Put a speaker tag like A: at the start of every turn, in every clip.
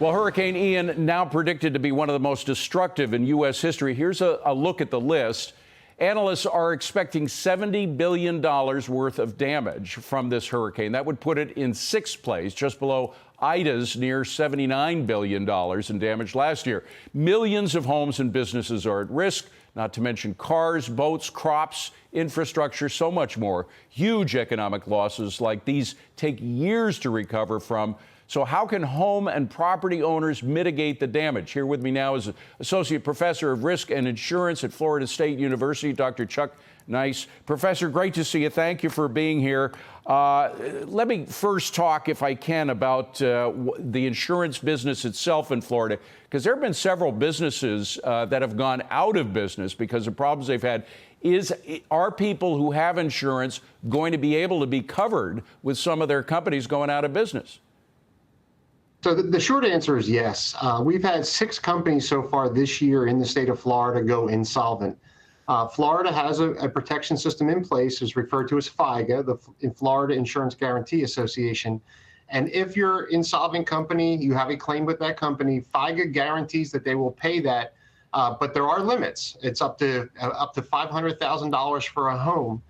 A: Well, Hurricane Ian, now predicted to be one of the most destructive in U.S. history. Here's a look at the list. Analysts are expecting $70 billion worth of damage from this hurricane. That would put it in sixth place, just below Ida's near $79 billion in damage last year. Millions of homes and businesses are at risk, not to mention cars, boats, crops, infrastructure, so much more. Huge economic losses like these take years to recover from. So how can home and property owners mitigate the damage? Here with me now is Associate Professor of Risk and Insurance at Florida State University, Dr. Chuck Nyce. Professor, great to see you. Thank you for being here. Let me first talk, if I can, about the insurance business itself in Florida, because there have been several businesses that have gone out of business because of problems they've had. Are people who have insurance going to be able to be covered with some of their companies going out of business?
B: So the short answer is yes. We've had 6 companies so far this year in the state of Florida go insolvent. Florida has a protection system in place, is referred to as FIGA, the Florida Insurance Guarantee Association. And if you're an insolvent company, you have a claim with that company, FIGA guarantees that they will pay that, but there are limits. It's up to $500,000 for a home.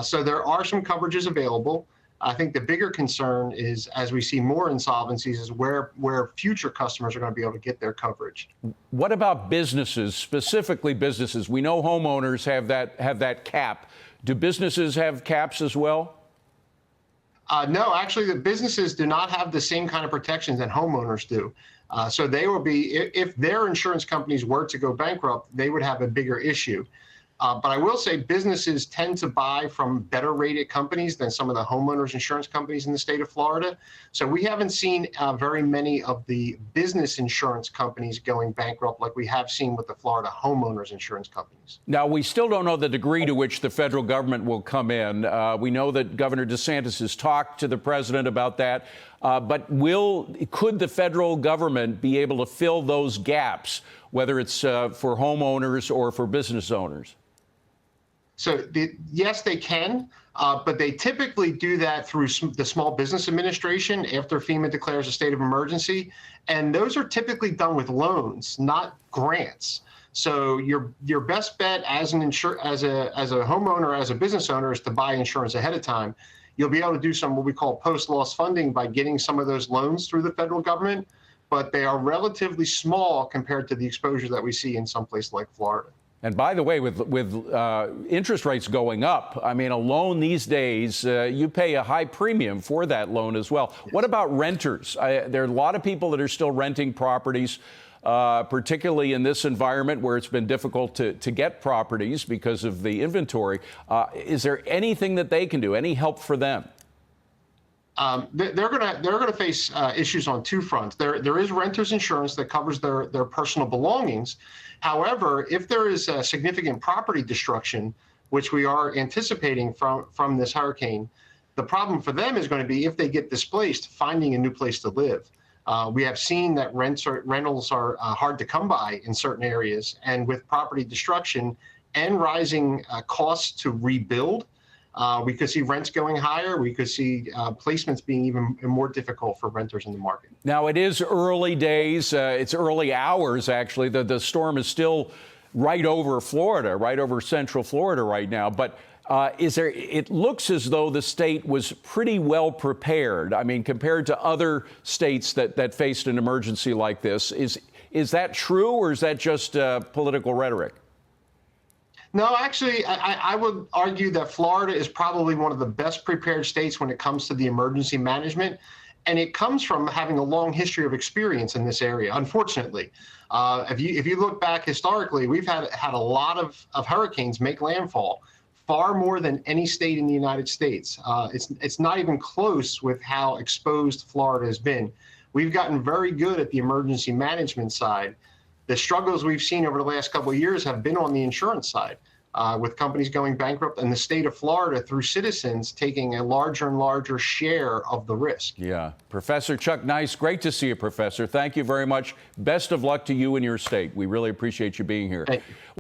B: So there are some coverages available. I think the bigger concern is, as we see more insolvencies, is where future customers are going to be able to get their coverage.
A: What about businesses, specifically businesses? We know homeowners have that cap. Do businesses have caps as well?
B: No, actually, the businesses do not have the same kind of protections that homeowners do. So they will be, if their insurance companies were to go bankrupt, they would have a bigger issue. But I will say businesses tend to buy from better rated companies than some of the homeowners insurance companies in the state of Florida. So we haven't seen very many of the business insurance companies going bankrupt like we have seen with the Florida homeowners insurance companies.
A: Now, we still don't know the degree to which the federal government will come in. We know that Governor DeSantis has talked to the president about that. But could the federal government be able to fill those gaps, whether it's for homeowners or for business owners?
B: So yes, they can, but they typically do that through the Small Business Administration after FEMA declares a state of emergency. And those are typically done with loans, not grants. So your best bet as a homeowner, as a business owner, is to buy insurance ahead of time. You'll be able to do some what we call post-loss funding by getting some of those loans through the federal government, but they are relatively small compared to the exposure that we see in some place like Florida.
A: And by the way, with interest rates going up, I mean, a loan these days, you pay a high premium for that loan as well. Yes. What about renters? There are a lot of people that are still renting properties, particularly in this environment where it's been difficult to get properties because of the inventory. Is there anything that they can do? Any help for them?
B: They're gonna face issues on 2 fronts. There is renters insurance that covers their personal belongings. However, if there is a significant property destruction, which we are anticipating from this hurricane, the problem for them is going to be, if they get displaced, finding a new place to live. We have seen that rentals are hard to come by in certain areas, and with property destruction and rising costs to rebuild, we could see rents going higher. We could see placements being even more difficult for renters in the market. Now,
A: it is early days. It's early hours, actually. The storm is still right over Florida, right over central Florida right now. But it looks as though the state was pretty well prepared. I mean, compared to other states that faced an emergency like this. Is that true, or is that just political rhetoric?
B: No, actually, I would argue that Florida is probably one of the best prepared states when it comes to the emergency management. And it comes from having a long history of experience in this area, unfortunately. If you look back historically, we've had a lot of hurricanes make landfall, far more than any state in the United States. It's not even close with how exposed Florida has been. We've gotten very good at the emergency management side. The struggles we've seen over the last couple of years have been on the insurance side, with companies going bankrupt and the state of Florida, through Citizens, taking a larger and larger share of the risk.
A: Yeah. Professor Chuck Nyce, great to see you, Professor. Thank you very much. Best of luck to you and your state. We really appreciate you being here.
B: Thank you.